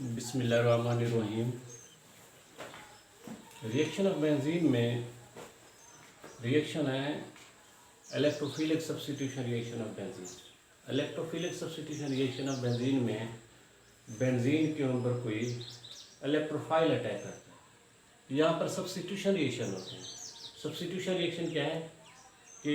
बिस्मिल्लाहिर्रहमानिर्रहीम। Reaction of benzene में reaction है electrophilic substitution reaction of benzene. Electrophilic substitution reaction of benzene में benzene के ऊपर कोई इलेक्ट्रोफाइल अटैक करता है। यहाँ पर सब्स्टिट्यूशन रिएक्शन होते हैं। सब्स्टिट्यूशन रिएक्शन क्या है कि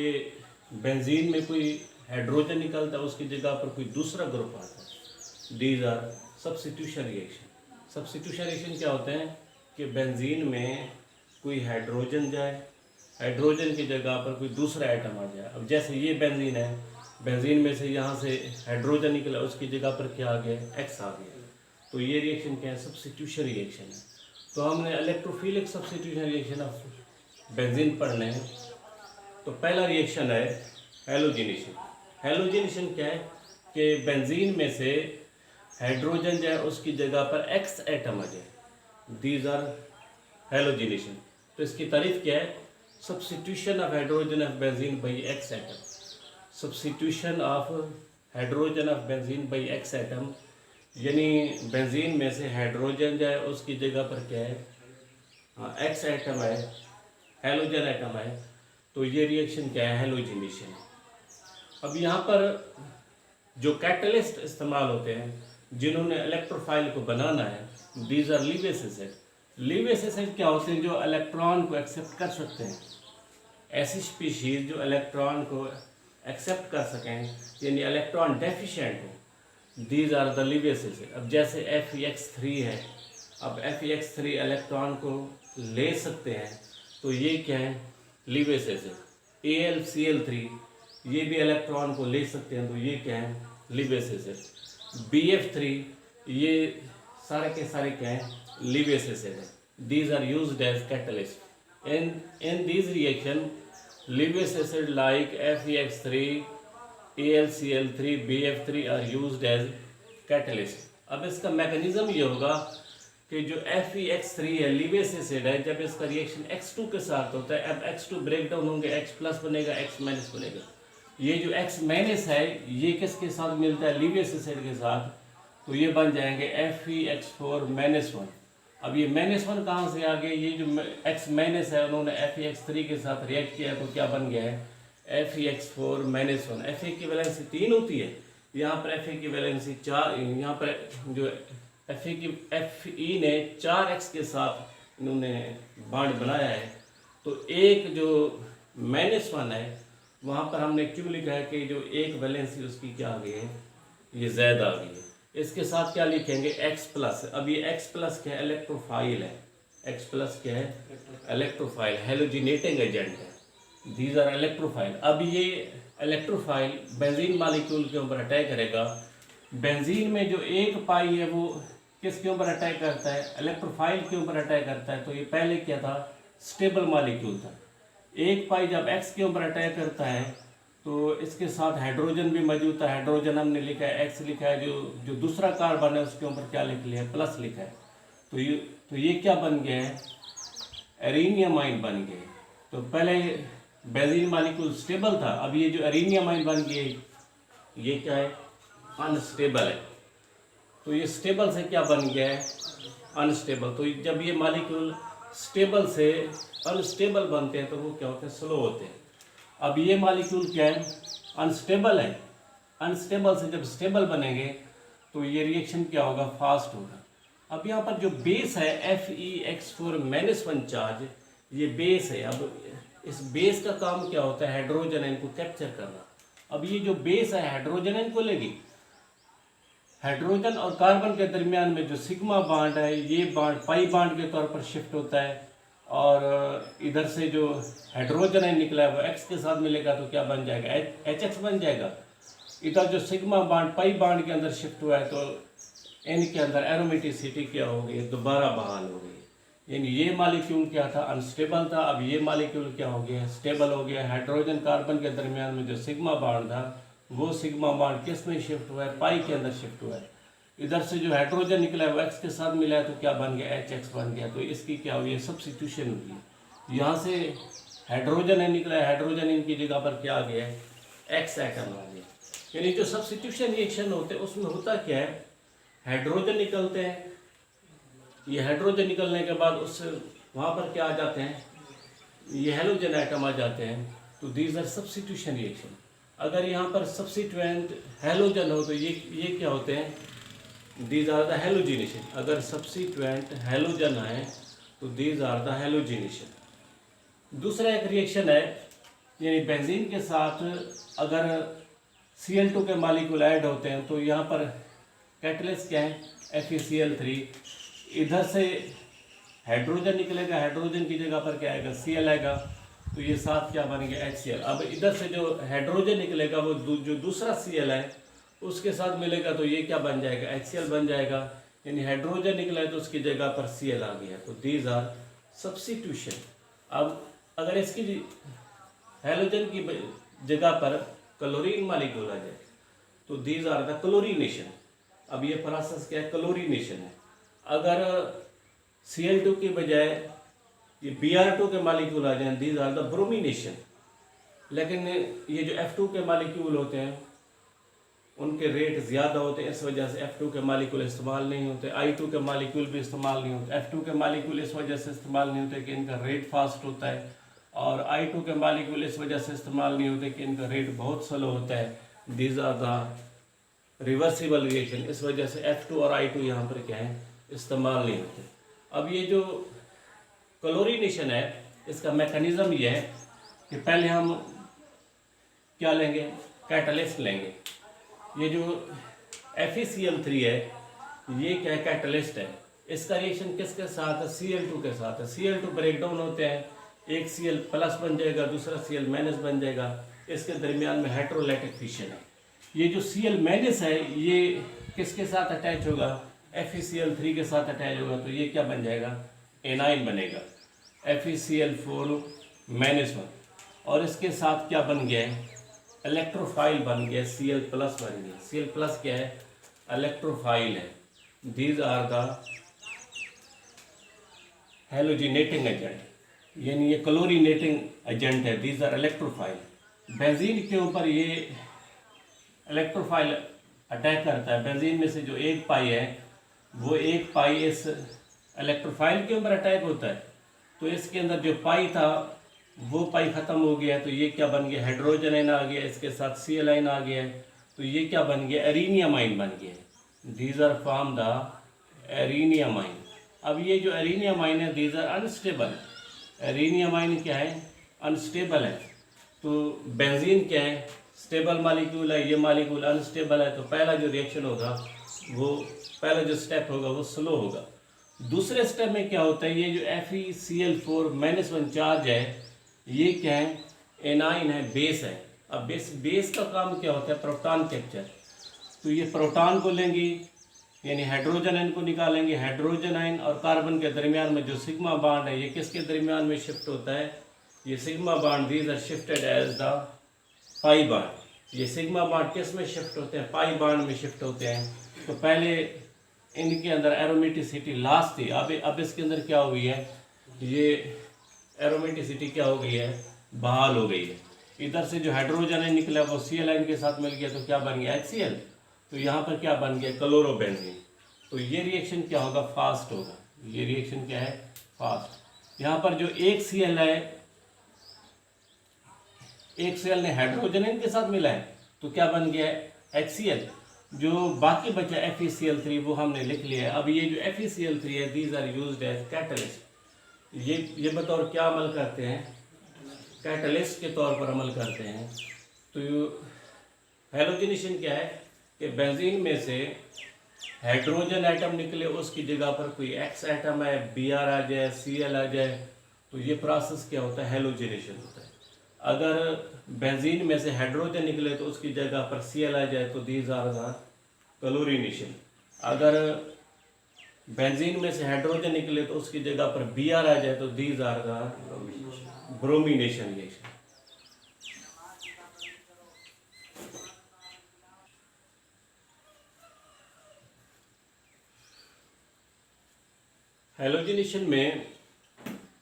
बेंजीन में कोई हाइड्रोजन निकलता है, उसकी जगह पर कोई दूसरा ग्रुप आता है। These are substitution reaction. Substitution reaction क्या होते हैं कि बेंजीन में कोई हाइड्रोजन जाए, हाइड्रोजन की जगह पर कोई दूसरा आइटम आ जाए। अब जैसे ये बेंजीन है, बेंजीन में से यहाँ से हाइड्रोजन निकला, उसकी जगह पर क्या आ गया, एक्स आ गया। तो ये रिएक्शन क्या है, सब्स्टिट्यूशन रिएक्शन है। तो हमने electrophilic substitution reaction of benzene पढ़ने हैं। तो पहला रिएक्शन है हैलोजिनेशन। हैलोजिनेशन क्या है कि बेंजीन में से हाइड्रोजन जो है उसकी जगह पर एक्स एटम आ जाए। These are halogenation. तो इसकी तारीफ क्या है, substitution of hydrogen of benzene by X atom. Substitution of hydrogen of benzene by X atom, यानी बेंजीन में से हाइड्रोजन जो है उसकी जगह पर क्या है, एक्स एटम है, हैलोजन एटम है। तो ये रिएक्शन क्या है, हैलोजिनेशन। अब यहाँ पर जो कैटलिस्ट इस्तेमाल होते हैं जिन्होंने इलेक्ट्रोफाइल को बनाना है, दीज आर लीवियस एसिड। लीवियस एसिड क्या होते हैं, जो इलेक्ट्रॉन को एक्सेप्ट कर सकते हैं। ऐसी स्पीशीज जो इलेक्ट्रॉन को एक्सेप्ट कर सकें, यानी इलेक्ट्रॉन डेफिशिएंट हो, दीज आर द लीवियस एसिड। अब जैसे Fe3 है, अब Fe3 इलेक्ट्रॉन को ले सकते हैं, तो ये क्या है, लीवियस एसिड। AlCl3 ये भी इलेक्ट्रॉन को ले सकते हैं, तो ये क्या है, लीवियस एसिड। BF3 ये सारे के सारे क्या है, लीवियस एसिड है। These are used as catalyst in these reaction. Lewis acid like Fex3, AlCl3, BF3 are used as catalyst. अब इसका मैकेनिज्म ये होगा कि जो Fex3 है, लीवियस एसिड है, जब इसका रिएक्शन X2 के साथ होता है, अब X2 ब्रेक डाउन होंगे, X प्लस बनेगा, X माइनस बनेगा। ये जो X माइनस है ये किसके साथ मिलता है, लीवियस एसिड के साथ, तो ये बन जाएंगे Fex4-1। अब ये -1 कहाँ से आ गए, ये जो X माइनस है उन्होंने Fex3 के साथ रिएक्ट किया, तो क्या बन गया है, Fex4-1। Fe की वैलेंसी 3 होती है, यहाँ पर Fe की वैलेंसी 4। यहाँ पर जो Fe ने 4x के साथ इन्होंने बॉन्ड बनाया है, तो एक जो -1 है वहाँ पर हमने क्यों लिखा है कि जो एक वैलेंसी उसकी क्या आ गई है, ये ज़्यादा आ गई है। इसके साथ क्या लिखेंगे, X प्लस। अब ये X प्लस क्या है, इलेक्ट्रोफाइल है। X प्लस क्या है, इलेक्ट्रोफाइल, हेलोजिनेटिंग एजेंट है। These are electrophile. अब ये इलेक्ट्रोफाइल बेंजीन मालिक्यूल के ऊपर अटैक करेगा। बेंजीन में जो एक पाई है वो किसके ऊपर अटैक करता है, इलेक्ट्रोफाइल के ऊपर अटैक करता है। तो ये पहले क्या था, स्टेबल मालिक्यूल था। एक पाई जब X के ऊपर अटैक करता है तो इसके साथ हाइड्रोजन भी मौजूद है। हाइड्रोजन हमने लिखा है, X लिखा है, जो दूसरा कार्बन है उसके ऊपर क्या लिख लिया है, प्लस लिखा है। तो ये क्या बन गया है, एरिनियमाइन बन गए। तो पहले बेंजीन मालिक्यूल स्टेबल था, अब ये जो एरिनियमाइन बन गए ये क्या है, अनस्टेबल है। तो ये स्टेबल से क्या बन गया है, अनस्टेबल। तो जब ये मालिक्यूल स्टेबल से अनस्टेबल बनते हैं तो वो क्या होते हैं, स्लो होते हैं। अब ये मालिक्यूल क्या है, अनस्टेबल है। अनस्टेबल से जब स्टेबल बनेंगे तो ये रिएक्शन क्या होगा, फास्ट होगा। अब यहाँ पर जो बेस है Fex4-1 चार्ज, ये बेस है। अब इस बेस का काम क्या होता है, हाइड्रोजन इनको कैप्चर करना। अब ये जो बेस है हाइड्रोजन इनको लेगी, हाइड्रोजन और कार्बन के दरमियान में जो सिग्मा बॉन्ड है, ये बॉन्ड पाई बॉन्ड के तौर पर शिफ्ट होता है, और इधर से जो हाइड्रोजन है निकला है वो X के साथ मिलेगा, तो क्या बन जाएगा, HX बन जाएगा। इधर जो सिग्मा बॉन्ड पाई बॉन्ड के अंदर शिफ्ट हुआ है, तो इनके अंदर एरोमेटिसिटी क्या हो गई, दोबारा बहाल हो गई। यानी ये मालिक्यूल क्या था, अनस्टेबल था, अब ये मालिक्यूल क्या हो गया, स्टेबल हो गया। हाइड्रोजन कार्बन के दरमियान में जो सिग्मा बॉन्ड था, वो सिग्मा बॉन्ड किस में शिफ्ट हुआ है, पाई के अंदर शिफ्ट हुआ है। इधर से जो हाइड्रोजन निकला है वो X के साथ मिला है, तो क्या बन गया, HX बन गया। तो इसकी क्या हुई है, सब्स्टिट्यूशन हुई है। यहाँ से हाइड्रोजन है निकला है, हाइड्रोजन इनकी जगह पर क्या आ गया है, X एटम आ गया। यानी जो सब्स्टिट्यूशन रिएक्शन होते हैं उसमें होता क्या है, हाइड्रोजन निकलते हैं, ये हाइड्रोजन निकलने के बाद उस वहाँ पर क्या आ जाते हैं, ये हेलोजन आइटम आ जाते हैं। तो दीज आर सब्स्टिट्यूशन रिएक्शन। अगर यहाँ पर सब्स्टिट्यूएंट हेलोजन हो तो ये क्या होते हैं, दीज आर द हेलोजिनेशन। अगर सब्स्टिट्यूएंट हेलोजन है तो दीज आर द हेलोजिनेशन। दूसरा एक रिएक्शन है, यानी बेंजीन के साथ अगर Cl2 के मालिक्यूल ऐड होते हैं तो यहाँ पर कैटलिस्ट क्या है, FeCl3। इधर से हाइड्रोजन निकलेगा, हाइड्रोजन की जगह पर क्या आएगा, Cl आएगा, तो ये साथ क्या बन गया, HCl। अब इधर से जो हाइड्रोजन निकलेगा वो जो दूसरा Cl है उसके साथ मिलेगा तो ये क्या बन जाएगा, HCl बन जाएगा। यानी हाइड्रोजन निकला है तो उसकी जगह पर Cl आ गया, तो दीज आर सब्स्टिट्यूशन। अब अगर इसकी हेलोजन की जगह पर क्लोरीन मालिक्यूल आ जाए तो दीज आर द क्लोरीनेशन। अब ये प्रोसेस क्या है, क्लोरीनेशन है। अगर Cl2 की बजाय ये Br2 के मालिक्यूल आ जाए, दीज आर द ब्रोमिनेशन। लेकिन ये जो F2 के मालिक्यूल होते हैं उनके रेट ज़्यादा होते हैं, इस वजह से F2 के मालिक्यूल इस्तेमाल नहीं होते। I2 के मालिक्यूल भी इस्तेमाल नहीं होते। F2 के मालिक्यूल इस वजह से इस्तेमाल नहीं होते कि इनका रेट फास्ट होता है, और I2 के मालिक्यूल इस वजह से इस्तेमाल नहीं होते कि इनका रेट बहुत स्लो होता है। These are the reversible reaction. इस वजह से F2 और I2 यहाँ पर क्या है, इस्तेमाल नहीं होते। अब ये जो क्लोरीनेशन है इसका मैकेनिज़्म ये है कि पहले हम क्या लेंगे, कैटलिस्ट लेंगे। ये जो FeCl3 है ये क्या है, कैटलिस्ट है। इसका रिएक्शन किसके साथ है, Cl2 के साथ है। Cl2 ब्रेकडाउन होते हैं, एक Cl प्लस बन जाएगा, दूसरा Cl माइनस बन जाएगा। इसके दरमियान में हेटेरोलाइटिक फिशन है। ये जो Cl माइनस है ये किसके साथ अटैच होगा, FeCl3 के साथ अटैच होगा, तो ये क्या बन जाएगा, एनाइन बनेगा, FeCl4 -1। और इसके साथ क्या बन गया है, इलेक्ट्रोफाइल बन गया, Cl प्लस बन गया। Cl प्लस क्या है, इलेक्ट्रोफाइल है। These are the halogenating agent, यानी ये क्लोरीनेटिंग एजेंट है। These are electrophile. बेंजीन के ऊपर ये इलेक्ट्रोफाइल अटैक करता है। बेंजीन में से जो एक पाई है वो एक पाई इस इलेक्ट्रोफाइल के ऊपर अटैक होता है, तो इसके अंदर जो पाई था वो पाई ख़त्म हो गया, तो ये क्या बन गया, हाइड्रोजन आयन आ गया, इसके साथ Cl आयन आ गया है, तो ये क्या बन गया, एरिनियम आयन बन गया। These are form the arenium ion. अब ये जो एरिनियम आयन है these are unstable. Arenium ion क्या है, अनस्टेबल है। तो बेंजीन क्या है, स्टेबल मालिक्यूल है, ये मालिक्यूल अनस्टेबल है। तो पहला जो रिएक्शन होगा वो, पहला जो स्टेप होगा वो स्लो होगा। दूसरे स्टेप में क्या होता है, ये जो FeCl4 -1 चार्ज है ये क्या है, एनाइन है, बेस है। अब बेस का काम क्या होता है, प्रोटॉन कैप्चर। तो ये प्रोटॉन को लेंगे, यानी हाइड्रोजन आयन को निकालेंगे। हाइड्रोजन आयन और कार्बन के दरमियान में जो सिग्मा बॉन्ड है ये किसके दरमियान में शिफ्ट होता है, ये sigma bond. These are shifted as the pi bond. ये सिग्मा बॉन्ड किस में शिफ्ट होते हैं, पाई बॉन्ड में शिफ्ट होते हैं। तो पहले इनके अंदर एरोमेटिसिटी लास्ट थी, अब इसके अंदर क्या हुई है, ये एरोमेटिसिटी क्या हो गई है, बहाल हो गई है। इधर से जो हाइड्रोजन आयन निकला वो Cl आयन के साथ मिल गया, तो क्या बन गया, HCl। तो यहाँ पर क्या बन गया, क्लोरोबेंजीन। तो ये रिएक्शन क्या होगा, फास्ट होगा। ये रिएक्शन क्या है, फास्ट। यहाँ पर जो एक Cl है, एक Cl ने हाइड्रोजन आयन के साथ मिला है, तो क्या बन गया है, HCl। जो बाकी बचा FeCl3 वो हमने लिख लिया है। अब ये जो FeCl3 है these are used as catalyst. ये बतौर क्या अमल करते हैं, कैटलिस्ट के तौर पर अमल करते हैं। तो हेलोजिनेशन क्या है कि बेंजीन में से हाइड्रोजन आइटम निकले, उसकी जगह पर कोई X आइटम है, Br आ जाए, Cl आ जाए, तो ये प्रोसेस क्या होता है, हेलोजिनेशन होता है। अगर बेंजीन में से हाइड्रोजन निकले तो उसकी जगह पर Cl आ जाए, तो दीज आर द क्लोरीनेशन। अगर बेंजीन में से हाइड्रोजन निकले तो उसकी जगह पर Br आ जाए, तो these are the bromination reaction. Halogenation में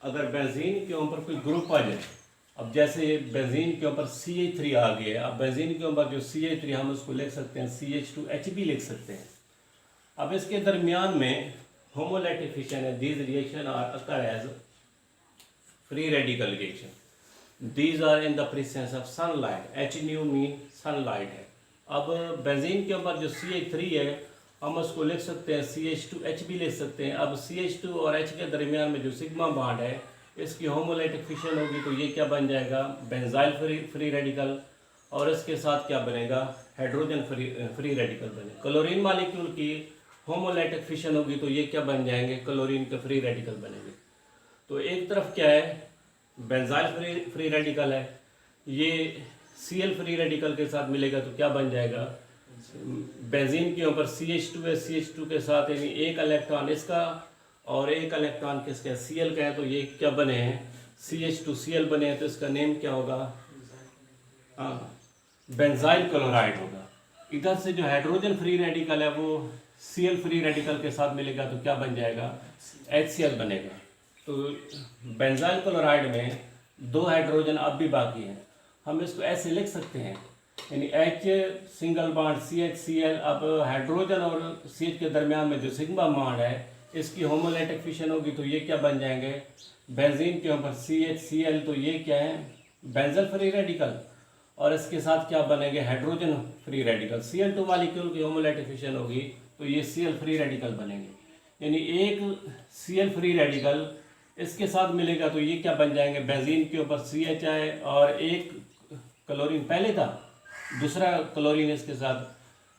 अगर बेंजीन के ऊपर कोई ग्रुप आ जाए, अब जैसे बेंजीन के ऊपर CH3 आ गया, अब बेंजीन के ऊपर जो CH3 हम उसको लिख सकते हैं CH2H भी लिख सकते हैं। अब इसके दरमियान में homolytic fission है, these reaction are occur as free radical reaction. These are in the presence of sunlight. HNu mean sunlight है. अब बेंजीन के ऊपर जो CH3 है हम उसको लिख सकते हैं CH2H भी लिख सकते हैं. अब CH2 और H के दरमियान में जो सिग्मा बॉन्ड है इसकी होमोलाइटिक फिशन होगी तो ये क्या बन जाएगा, बेंजाइल फ्री रेडिकल, और इसके साथ क्या बनेगा, हाइड्रोजन फ्री रेडिकल बनेगा. क्लोरीन मॉलिक्यूल की होमोलाइटिक फिशन होगी तो ये क्या बन जाएंगे, क्लोरीन के फ्री रेडिकल बनेंगे. तो एक तरफ क्या है, बेंजाइल फ्री रेडिकल है, ये Cl फ्री रेडिकल के साथ मिलेगा तो क्या बन जाएगा, बेंजीन के ऊपर CH2 है, CH2 के साथ यानी एक इलेक्ट्रॉन इसका और एक इलेक्ट्रॉन किसका, Cl का है, तो ये क्या बने हैं, CH2Cl बने हैं, तो इसका नेम क्या होगा, बेंजाइल क्लोराइड होगा. इधर से जो हाइड्रोजन फ्री रेडिकल है वो Cl फ्री रेडिकल के साथ मिलेगा तो क्या बन जाएगा, HCl बनेगा. तो बेंजाइल क्लोराइड में 2 हाइड्रोजन अब भी बाकी हैं, हम इसको ऐसे लिख सकते हैं, यानी H single bond CH Cl. अब हाइड्रोजन और CH के दरमियान में जो सिग्मा बॉन्ड है इसकी होमोलाइटिक फिशन होगी तो ये क्या बन जाएंगे, बेंजीन के ऊपर CHCl, तो ये क्या है, बेंजल फ्री रेडिकल, और इसके साथ क्या बनेंगे, hydrogen free radical. Cl2 molecule की होमोलाइटिक फिशन होगी तो ये Cl फ्री रेडिकल बनेंगे, यानी एक Cl फ्री रेडिकल इसके साथ मिलेगा तो ये क्या बन जाएंगे, बेंजीन के ऊपर CH है और एक क्लोरीन पहले था, दूसरा क्लोरीन इसके साथ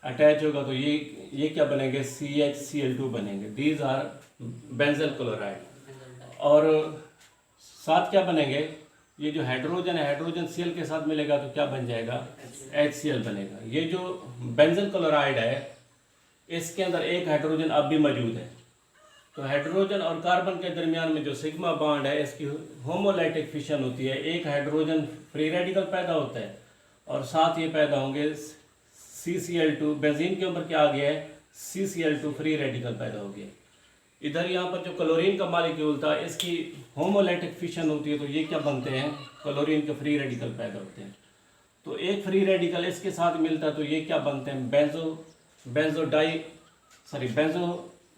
अटैच होगा तो ये क्या बनेंगे, CHCl2 बनेंगे. These are benzal chloride. और साथ क्या बनेंगे, ये जो हाइड्रोजन है, हाइड्रोजन Cl के साथ मिलेगा तो क्या बन जाएगा, HCl बनेगा. ये जो बेंजल क्लोराइड है इसके अंदर एक हाइड्रोजन अब भी मौजूद है, तो हाइड्रोजन और कार्बन के दरमियान में जो सिग्मा बॉन्ड है इसकी होमोलाइटिक फिशन होती है, एक हाइड्रोजन फ्री रेडिकल पैदा होता है और साथ ये पैदा होंगे CCl2. बेंजीन के ऊपर क्या आ गया है, CCl2 फ्री रेडिकल पैदा हो गया. इधर यहाँ पर जो क्लोरीन का मॉलिक्यूल था इसकी होमोलाइटिक फिशन होती है तो ये क्या बनते हैं, क्लोरीन के फ्री रेडिकल पैदा होते हैं. तो एक फ्री रेडिकल इसके साथ मिलता है तो ये क्या बनते हैं,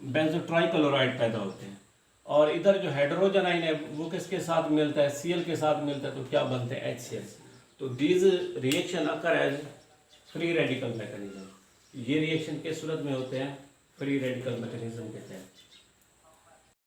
बेंजो ट्राइक्लोराइड पैदा होते हैं. और इधर जो हाइड्रोजन आयन है वो किसके साथ मिलता है, Cl के साथ मिलता है तो क्या बनते हैं, HCl. तो these reaction occur as free radical mechanism. ये रिएक्शन किस सूरत में होते हैं, फ्री रेडिकल मैकेनिज्म के तहत.